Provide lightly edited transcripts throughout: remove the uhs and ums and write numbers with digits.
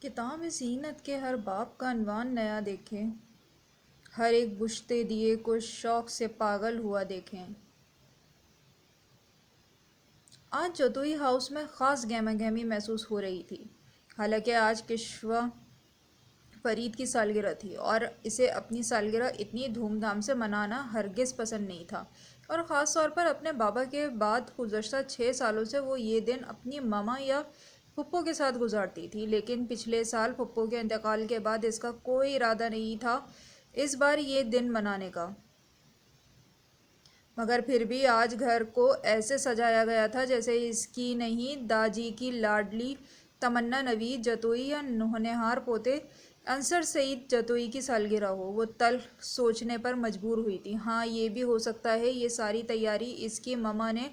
کتاب زینت کے ہر باب کا عنوان نیا دیکھیں، ہر ایک بجھتے دیے کو شوق سے پاگل ہوا دیکھیں۔ آج جتوئی ہاؤس میں خاص گہما گہمی محسوس ہو رہی تھی، حالانکہ آج کشوا فرید کی سالگرہ تھی اور اسے اپنی سالگرہ اتنی دھوم دھام سے منانا ہرگز پسند نہیں تھا، اور خاص طور پر اپنے بابا کے بعد گزشتہ 6 سالوں سے وہ یہ دن اپنی ماما یا پھپھو کے ساتھ گزارتی تھی۔ لیکن پچھلے سال پھپھو کے انتقال کے بعد اس کا کوئی ارادہ نہیں تھا اس بار یہ دن منانے کا، مگر پھر بھی آج گھر کو ایسے سجایا گیا تھا جیسے اس کی نہیں، داجی کی لاڈلی تمنا نوید جتوئی یا ہونہار پوتے انصر سعید جتوئی کی سالگرہ ہو۔ وہ تلخ سوچنے پر مجبور ہوئی تھی۔ ہاں، یہ بھی ہو سکتا ہے یہ ساری تیاری اس کی ماما نے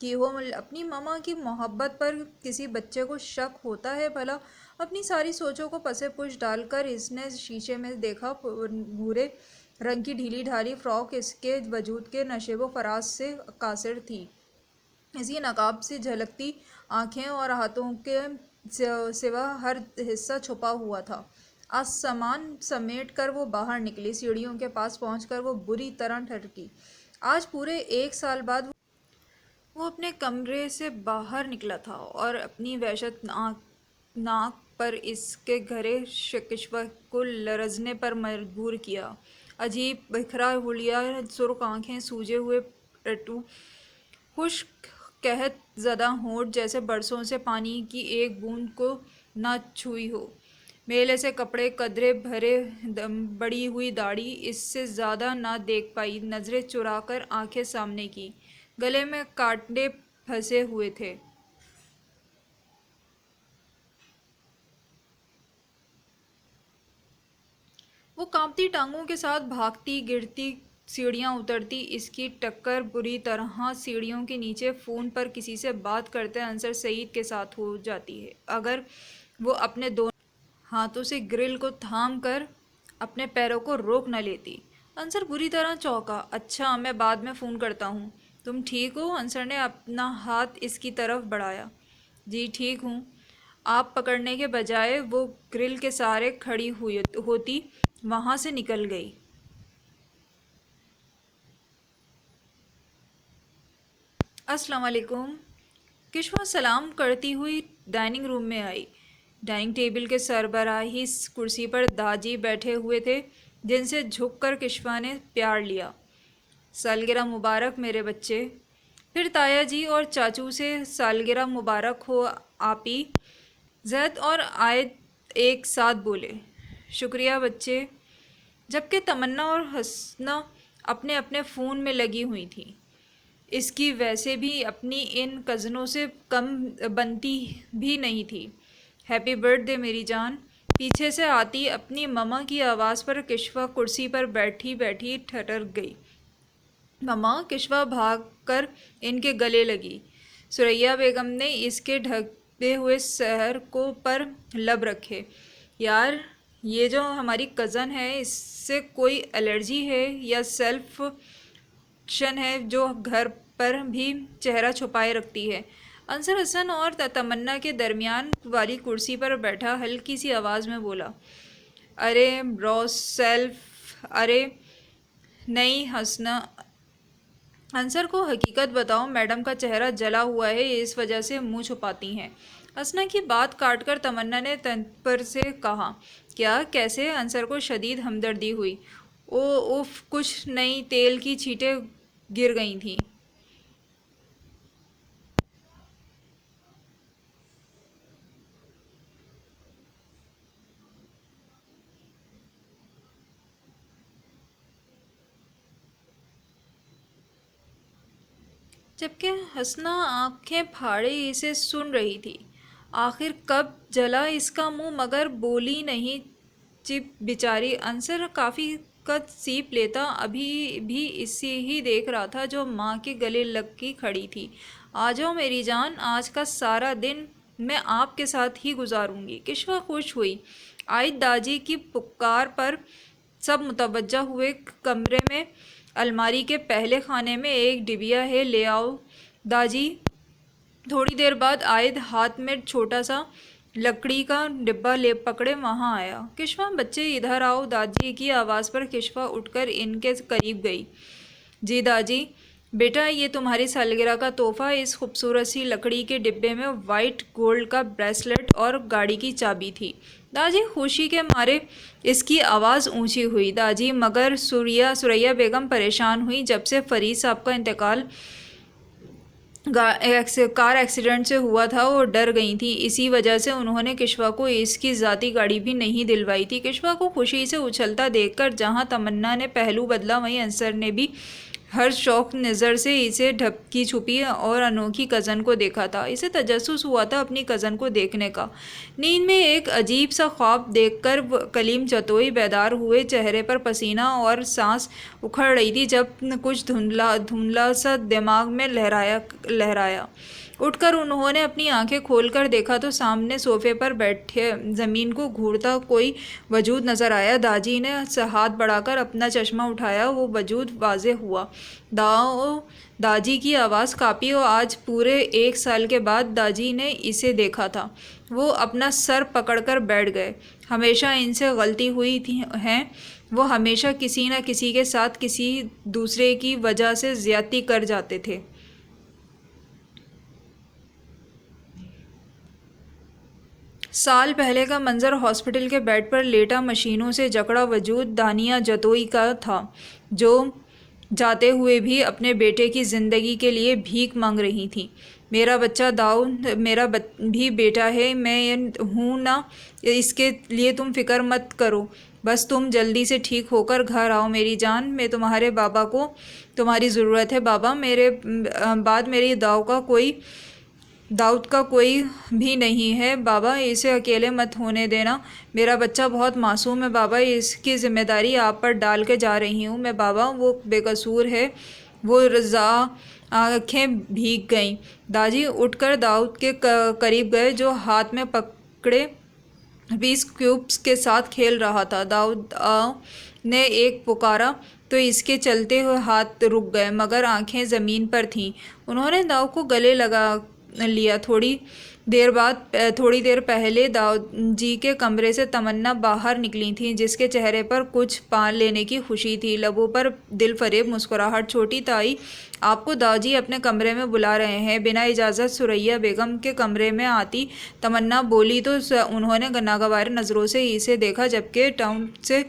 کی ہو۔ اپنی ماما کی محبت پر کسی بچے کو شک ہوتا ہے بھلا؟ اپنی ساری سوچوں کو پسِ پش ڈال کر اس نے شیشے میں دیکھا۔ بھورے رنگ کی ڈھیلی ڈھالی فراک اس کے وجود کے نشیب و فراز سے قاصر تھی۔ اس کی نقاب سے جھلکتی آنکھیں اور ہاتھوں کے سوا ہر حصہ چھپا ہوا تھا۔ آج سامان سمیٹ کر وہ باہر نکلی۔ سیڑھیوں کے پاس پہنچ کر وہ بری طرح ٹھٹکی۔ آج پورے 1 سال بعد وہ اپنے کمرے سے باہر نکلا تھا اور اپنی وحشت ناک پر اس کے گھرے کشوا کو لرزنے پر مجبور کیا۔ عجیب بکھرا ہولیا سرخ آنکھیں، سوجے ہوئے ٹیٹو، خشک قحط زدہ ہونٹ جیسے برسوں سے پانی کی ایک بوند کو نہ چھوئی ہو، میلے سے کپڑے، قدرے بھرے بڑھی ہوئی داڑھی، اس سے زیادہ نہ دیکھ پائی۔ نظریں چرا کر آنکھیں سامنے کی، گلے میں کانٹے پھنسے ہوئے تھے۔ وہ کانپتی ٹانگوں کے ساتھ بھاگتی گرتی سیڑھیاں اترتی۔ اس کی ٹکر بری طرح سیڑھیوں کے نیچے فون پر کسی سے بات کرتے انصر سعید کے ساتھ ہو جاتی ہے، اگر وہ اپنے دونوں ہاتھوں سے گرل کو تھام کر اپنے پیروں کو روک نہ لیتی۔ انصر بری طرح چونکا۔ اچھا، میں بعد میں فون کرتا ہوں۔ تم ٹھیک ہو؟ انصر نے اپنا ہاتھ اس کی طرف بڑھایا۔ جی ٹھیک ہوں۔ آپ پکڑنے کے بجائے وہ گرل کے سہارے کھڑی ہوتی وہاں سے نکل گئی۔ السلام علیکم۔ کشوا سلام کرتی ہوئی ڈائننگ روم میں آئی۔ ڈائننگ ٹیبل کے سربراہی کرسی پر داجی بیٹھے ہوئے تھے، جن سے جھک کر کشوا نے پیار لیا۔ سالگرہ مبارک میرے بچے۔ پھر تایا جی اور چاچو سے سالگرہ مبارک ہو آپی۔ زید اور عائد ایک ساتھ بولے۔ شکریہ بچے۔ جبکہ تمنا اور حسنہ اپنے اپنے فون میں لگی ہوئی تھیں۔ اس کی ویسے بھی اپنی ان کزنوں سے کم بنتی بھی نہیں تھی۔ ہیپی برتھ ڈے میری جان۔ پیچھے سے آتی اپنی مما کی آواز پر کشوا کرسی پر بیٹھی بیٹھی ٹھٹر گئی۔ مما! کشوا بھاگ کر ان کے گلے لگی۔ ثریا بیگم نے اس کے ڈھکے ہوئے سر کو پر لب رکھے۔ یار، یہ جو ہماری کزن ہے، اس سے کوئی الرجی ہے یا سیلف فکشن ہے جو گھر پر بھی چہرہ چھپائے رکھتی ہے؟ انصر حسن اور تمنا کے درمیان والی کرسی پر بیٹھا ہلکی سی آواز میں بولا۔ ارے برو سیلف، ارے نہیں حسنہ۔ انصر کو حقیقت بتاؤ، میڈم کا چہرہ جلا ہوا ہے، اس وجہ سے منہ چھپاتی ہیں۔ حسنہ کی بات کاٹ کر تمنا نے تنپر سے کہا۔ کیا؟ کیسے؟ انصر کو شدید ہمدردی ہوئی۔ اف کچھ نہیں، تیل کی چھینٹیں گر گئی تھیں۔ جبکہ حسنہ آنکھیں پھاڑے اسے سن رہی تھی۔ آخر کب جلا اس کا منہ؟ مگر بولی نہیں چپ بیچاری۔ انصر کافی قد سیپ لیتا ابھی بھی اسے ہی دیکھ رہا تھا جو ماں کے گلے لگ کی کھڑی تھی۔ آجاؤ میری جان، آج کا سارا دن میں آپ کے ساتھ ہی گزاروں گی۔ کشوا خوش ہوئی۔ عائد داجی کی پکار پر سب متوجہ ہوئے۔ کمرے میں الماری کے پہلے خانے میں ایک ڈبیا ہے، لے آؤ داجی۔ تھوڑی دیر بعد عائد ہاتھ میں چھوٹا سا لکڑی کا ڈبہ لے پکڑے وہاں آیا۔ کشوا بچے ادھر آؤ، داجی کی آواز پر کشوا اٹھ کر ان کے قریب گئی۔ جی داجی بیٹا، یہ تمہاری سالگرہ کا تحفہ۔ اس خوبصورت سی لکڑی کے ڈبے میں وائٹ گولڈ کا بریسلٹ اور گاڑی کی چابی تھی۔ داجی خوشی کے مارے اس کی آواز اونچی ہوئی۔ داجی مگر سریا بیگم پریشان ہوئی۔ جب سے فرید صاحب کا انتقال کار ایکسیڈنٹ سے ہوا تھا وہ ڈر گئی تھیں، اسی وجہ سے انہوں نے کشوا کو اس کی ذاتی گاڑی بھی نہیں دلوائی تھی۔ کشوا کو خوشی سے اچھلتا دیکھ کر جہاں تمنا نے پہلو بدلا، وہیں انصر نے بھی ہر شوق نظر سے اسے ڈھپکی چھپی اور انوکھی کزن کو دیکھا تھا۔ اسے تجسس ہوا تھا اپنی کزن کو دیکھنے کا۔ نیند میں ایک عجیب سا خواب دیکھ کر کلیم چتوئی بیدار ہوئے، چہرے پر پسینہ اور سانس اکھڑ رہی تھی جب کچھ دھندلا سا دماغ میں لہرایا۔ اٹھ کر انہوں نے اپنی آنکھیں کھول کر دیکھا تو سامنے صوفے پر بیٹھے زمین کو گھورتا کوئی وجود نظر آیا۔ داجی نے ہاتھ بڑھا کر اپنا چشمہ اٹھایا، وہ وجود واضح ہوا۔ داجی کی آواز کانپی اور آج پورے 1 سال کے بعد داجی نے اسے دیکھا تھا۔ وہ اپنا سر پکڑ کر بیٹھ گئے۔ ہمیشہ ان سے غلطی ہوئی ہے، وہ ہمیشہ کسی نہ کسی کے ساتھ کسی دوسرے کی وجہ سے زیادتی کر جاتے تھے۔ سال پہلے کا منظر ہاسپٹل کے بیڈ پر لیٹا مشینوں سے جکڑا وجود دانیہ جتوئی کا تھا، جو جاتے ہوئے بھی اپنے بیٹے کی زندگی کے لیے بھیک مانگ رہی تھی۔ میرا بچہ داؤد میرا بھی بیٹا ہے، میں ہوں نا، اس کے لیے تم فکر مت کرو، بس تم جلدی سے ٹھیک ہو کر گھر آؤ میری جان، میں تمہارے بابا کو تمہاری ضرورت ہے۔ بابا میرے بعد میری داؤد کا کوئی بھی نہیں ہے، بابا اسے اکیلے مت ہونے دینا، میرا بچہ بہت معصوم ہے بابا، اس کی ذمہ داری آپ پر ڈال کے جا رہی ہوں میں بابا، وہ بے قصور ہے۔ وہ رضا آنکھیں بھیگ گئیں۔ داجی اٹھ کر داؤد کے قریب گئے جو ہاتھ میں پکڑے روبکس کیوب کے ساتھ کھیل رہا تھا۔ داؤد نے ایک پکارا تو اس کے چلتے ہوئے ہاتھ رک گئے، مگر آنکھیں زمین پر تھیں۔ انہوں نے داؤد کو گلے لگا لیا۔ تھوڑی دیر پہلے داؤد جی کے کمرے سے تمنا باہر نکلی تھی، جس کے چہرے پر کچھ پا لینے کی خوشی تھی، لبوں پر دل فریب مسکراہٹ۔ چھوٹی تائی، آپ کو داؤجی اپنے کمرے میں بلا رہے ہیں۔ بنا اجازت سریا بیگم کے کمرے میں آتی تمنا بولی تو انہوں نے ناگوار نظروں سے اسے دیکھا، جبکہ ٹاؤن سے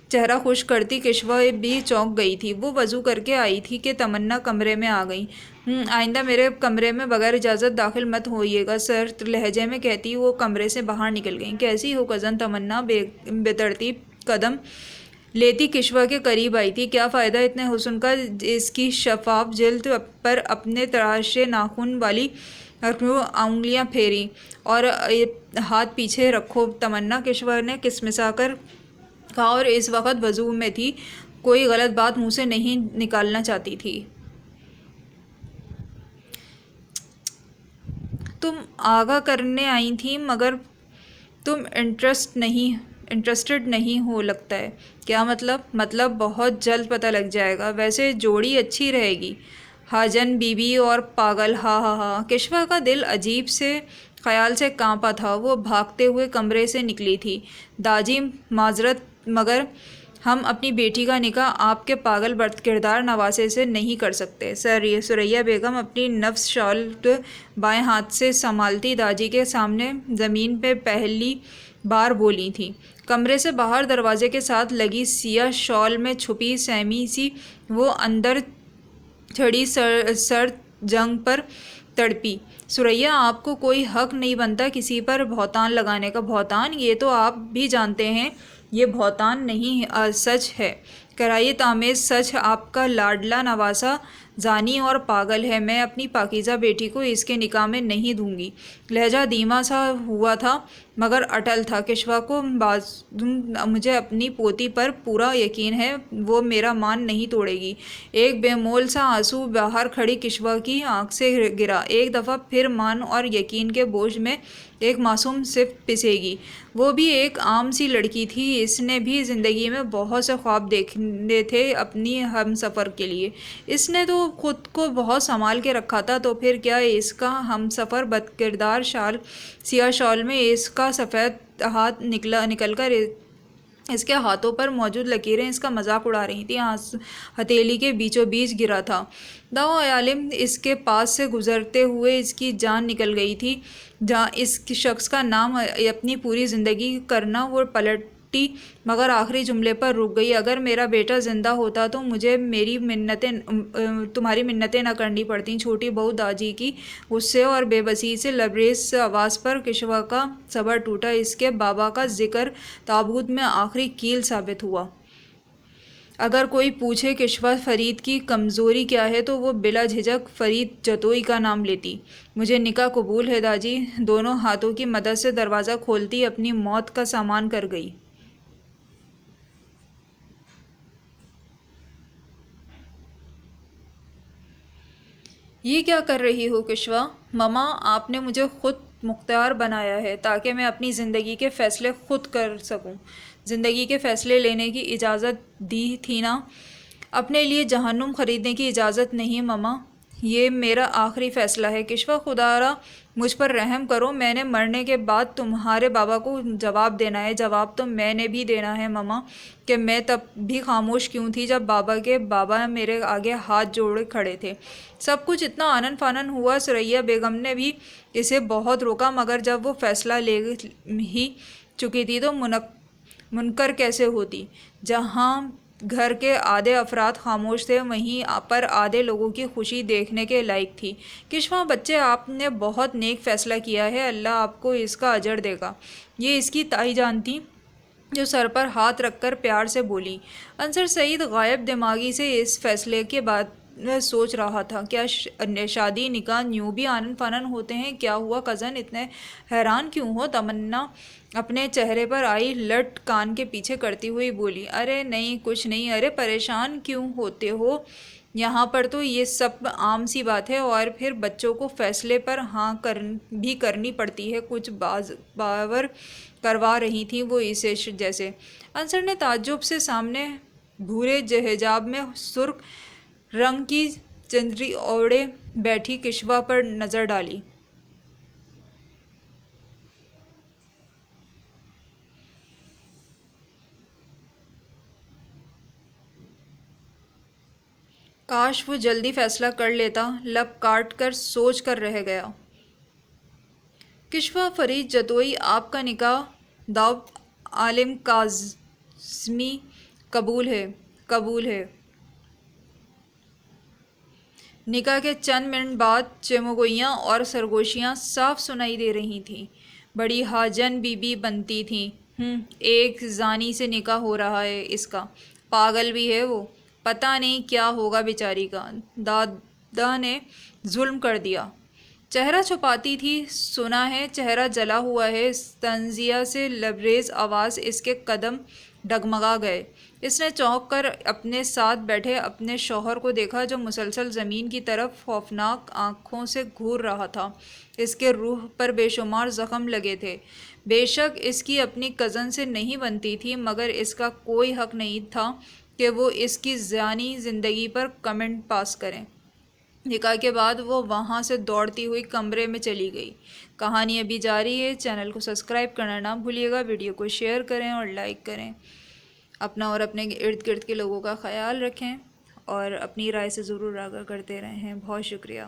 چہرہ خشک کرتی کشوا بھی چونک گئی تھی۔ وہ وضو کر کے آئی تھی کہ تمنا کمرے میں آ گئی۔ آئندہ میرے کمرے میں بغیر اجازت داخل مت ہوئیے گا، سرد لہجے میں کہتی وہ کمرے سے باہر نکل گئیں۔ کیسی ہو کزن؟ تمنا بے ترتیب قدم لیتی کشوا کے قریب آئی تھی۔ کیا فائدہ اتنے حسن کا؟ اس کی شفاف جلد پر اپنے تراشے ناخن والی انگلیاں پھیری اور ہاتھ پیچھے رکھو تمنا، کشوا نے کسمسا کر کہا، اور اس وقت وضو میں تھی، کوئی غلط بات منہ سے نہیں نکالنا چاہتی تھی۔ تم آگاہ کرنے آئی تھی، مگر تم انٹرسٹڈ نہیں ہو لگتا ہے۔ کیا مطلب؟ مطلب بہت جلد پتہ لگ جائے گا۔ ویسے جوڑی اچھی رہے گی، حاجن بی بی اور پاگل، ہاں ہاں ہاں۔ کشوا کا دل عجیب سے خیال سے کانپا تھا۔ وہ بھاگتے ہوئے کمرے سے نکلی تھی۔ داجی معذرت، مگر ہم اپنی بیٹی کا نکاح آپ کے پاگل بد کردار نواسے سے نہیں کر سکتے۔ سریا بیگم اپنی نفس شال بائیں ہاتھ سے سنبھالتی داجی کے سامنے زمین پہ پہلی بار بولی تھی۔ کمرے سے باہر دروازے کے ساتھ لگی سیاہ شال میں چھپی سیمی سی وہ اندر چھڑی سرد جنگ پر تڑپی۔ سریا، آپ کو کوئی حق نہیں بنتا کسی پر بہتان لگانے کا۔ بہتان؟ یہ تو آپ بھی جانتے ہیں یہ بہتان نہیں، سچ ہے، کرائیت آمیز سچ۔ آپ کا لاڈلا نواسا زانی اور پاگل ہے، میں اپنی پاکیزہ بیٹی کو اس کے نکاح میں نہیں دوں گی۔ لہجہ دھیما سا ہوا تھا مگر اٹل تھا۔ کشوا کو مجھے اپنی پوتی پر پورا یقین ہے، وہ میرا مان نہیں توڑے گی۔ ایک بے مول سا آنسو باہر کھڑی کشوا کی آنکھ سے گرا۔ ایک دفعہ پھر مان اور یقین کے بوجھ میں ایک معصوم صفت پسے گی۔ وہ بھی ایک عام سی لڑکی تھی، اس نے بھی زندگی میں بہت سے خواب دیکھنے تھے اپنی ہم سفر کے لیے۔ اس نے تو خود کو بہت سنبھال کے رکھا تھا، تو پھر کیا اس کا ہم سفر بد کردار سیاہ شال میں اس کا سفید ہاتھ نکل کر اس کے ہاتھوں پر موجود لکیریں اس کا مذاق اڑا رہی تھیں۔ ہتھیلی کے بیچوں بیچ گرا تھا۔ دو عالم اس کے پاس سے گزرتے ہوئے اس کی جان نکل گئی تھی۔ جہاں اس شخص کا نام اپنی پوری زندگی کرنا، وہ پلٹی مگر آخری جملے پر رک گئی۔ اگر میرا بیٹا زندہ ہوتا تو مجھے تمہاری منتیں نہ کرنی پڑتیں۔ چھوٹی بہو داجی کی غصے اور بے بسی سے لبریز آواز پر کشوا کا صبر ٹوٹا۔ اس کے بابا کا ذکر تابوت میں آخری کیل ثابت ہوا۔ اگر کوئی پوچھے کشوا فرید کی کمزوری کیا ہے تو وہ بلا جھجک فرید جتوئی کا نام لیتی۔ مجھے نکاح قبول ہے داجی، دونوں ہاتھوں کی مدد سے دروازہ کھولتی اپنی موت کا سامان کر گئی۔ یہ کیا کر رہی ہو کشوا؟ مما، آپ نے مجھے خود مختار بنایا ہے تاکہ میں اپنی زندگی کے فیصلے خود کر سکوں۔ زندگی کے فیصلے لینے کی اجازت دی تھی نا، اپنے لیے جہنم خریدنے کی اجازت نہیں مما۔ یہ میرا آخری فیصلہ ہے کشوا، خدا را مجھ پر رحم کرو۔ میں نے مرنے کے بعد تمہارے بابا کو جواب دینا ہے۔ جواب تو میں نے بھی دینا ہے مما، کہ میں تب بھی خاموش کیوں تھی جب بابا کے بابا میرے آگے ہاتھ جوڑے کھڑے تھے۔ سب کچھ اتنا آنن فانن ہوا۔ ثریا بیگم نے بھی اسے بہت روکا، مگر جب وہ فیصلہ لے ہی چکی تھی تو منکر کیسے ہوتی؟ جہاں گھر کے آدھے افراد خاموش تھے، وہیں پر آدھے لوگوں کی خوشی دیکھنے کے لائق تھی۔ کشوا بچے، آپ نے بہت نیک فیصلہ کیا ہے، اللہ آپ کو اس کا اجر دے گا، یہ اس کی تائی جان تھی جو سر پر ہاتھ رکھ کر پیار سے بولی۔ انصر سعید غائب دماغی سے اس فیصلے کے بعد سوچ رہا تھا، کیا شادی نکاح یوں بھی آنن فانن ہوتے ہیں؟ کیا ہوا کزن، اتنے حیران کیوں ہو؟ تمنا اپنے چہرے پر آئی لٹ کان کے پیچھے کرتی ہوئی بولی، ارے نہیں کچھ نہیں۔ ارے پریشان کیوں ہوتے ہو؟ یہاں پر تو یہ سب عام سی بات ہے، اور پھر بچوں کو فیصلے پر ہاں بھی کرنی پڑتی ہے۔ کچھ باور کروا رہی تھی وہ اسے جیسے۔ انصر نے تعجب سے سامنے بھورے حجاب میں سرخ رنگ کی چندری اوڑھے بیٹھی کشوا پر نظر ڈالی۔ کاش وہ جلدی فیصلہ کر لیتا، لب کاٹ کر سوچ کر رہ گیا۔ کشوا فرید جتوئی، آپ کا نکاح داؤد عالم کاظمی قبول ہے؟ قبول ہے۔ نکاح کے چند منٹ بعد چیمگوئیاں اور سرگوشیاں صاف سنائی دے رہی تھیں۔ بڑی ہاجن بی بی بنتی تھی۔ ایک زانی سے نکاح ہو رہا ہے اس کا، پاگل بھی ہے وہ، پتہ نہیں کیا ہوگا بیچاری کا، دادا نے ظلم کر دیا۔ چہرہ چھپاتی تھی، سنا ہے چہرہ جلا ہوا ہے۔ تنزیہ سے لبریز آواز اس کے قدم ڈگمگا گئے۔ اس نے چونک کر اپنے ساتھ بیٹھے اپنے شوہر کو دیکھا جو مسلسل زمین کی طرف خوفناک آنکھوں سے گھور رہا تھا۔ اس کے روح پر بے شمار زخم لگے تھے۔ بے شک اس کی اپنی کزن سے نہیں بنتی تھی، مگر اس کا کوئی حق نہیں تھا کہ وہ اس کی زانی زندگی پر کمنٹ پاس کرے۔ نکاح کے بعد وہ وہاں سے دوڑتی ہوئی کمرے میں چلی گئی۔ کہانی ابھی جاری ہے۔ چینل کو سبسکرائب کرنا نہ بھولیے گا، ویڈیو کو شیئر کریں اور لائک کریں۔ اپنا اور اپنے ارد گرد کے لوگوں کا خیال رکھیں اور اپنی رائے سے ضرور آگاہ کرتے رہیں۔ بہت شکریہ۔